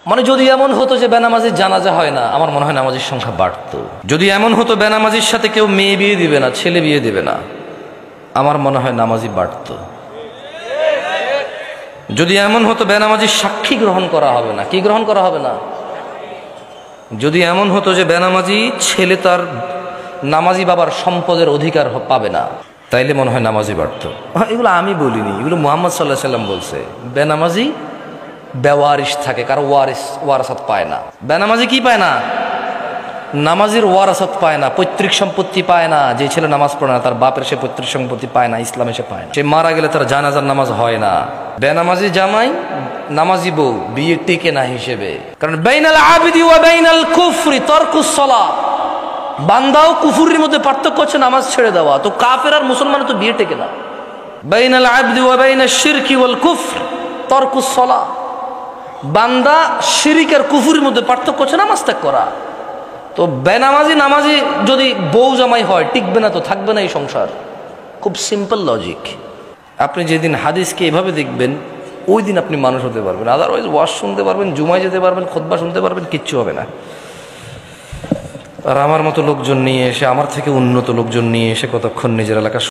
মানে যদি এমন হতো যে বেনামাজির জানাজা হয় না, আমার মনে হয় নামাজির সংখ্যা বাড়তো। যদি এমন হতো বেনামাজির সাথে কেউ মেয়ে বিয়ে দিবে না, ছেলে বিয়ে দিবে না, আমার মনে হয় নামাজি বাড়তো। যদি এমন হতো বেনামাজির সাক্ষী গ্রহণ করা হবে না, কি গ্রহণ করা হবে না, যদি এমন হতো যে বেনামাজি ছেলে তার নামাজি বাবার সম্পদের অধিকার পাবে না, তাইলে মনে হয় নামাজি বাড়তো। এগুলো আমি বলিনি, এগুলো মুহাম্মদ সাল্লাল্লাহু আলাইহি সাল্লাম বলছে। বেনামাজি বেওয়ারিশ থাকে, কারো ওয়ারাসাত পায় না। বেনামাজি কি পায় না? নামাজির ওয়ারাসাত পায় না, পৈতৃক সম্পত্তি পায় না। যে ছেলে নামাজ পড়ে না তার বাপের সে পৈতৃক সম্পত্তি পায় না, ইসলামে সে পায় না। সে মারা গেলে তার জানাজার নামাজ হয় না। বেনামাজি জামাই নামাজি বউ বিয়ে টিকে না হিসেবে, কারণ বাইনাল আবিদি ওয়া বাইনাল কুফরি তারকুস সালাহ, বান্দা ও কুফরির মধ্যে পার্থক্য হচ্ছে নামাজ ছেড়ে দেওয়া। তো কাফের আর মুসলমানের তো বিয়ে টেকে না। বাইনাল আবদি ওয়া বাইনাশ শিরকি ওয়াল কুফর তারকুস সালাহ, বান্দা শিরিক আর কুফরির মধ্যে পার্থক্য হচ্ছে নামাজ ত্যাগ করা। তো বেনামাজি নামাজি যদি বউ জামাই হয়, টিকবে না, তো থাকবে না এই সংসার। খুব সিম্পল লজিক। আপনি যেদিন হাদিসকে এভাবে দেখবেন, ওই দিন আপনি মানুষ হতে পারবেন। আদারওয়াইজ ওয়াজ শুনতে পারবেন, জুমায় যেতে পারবেন, খুতবা শুনতে পারবেন, কিচ্ছু হবে না। আর আমার মতো লোকজন নিয়ে এসে, আমার থেকে উন্নত লোকজন নিয়ে এসে কতক্ষণ নিজের এলাকা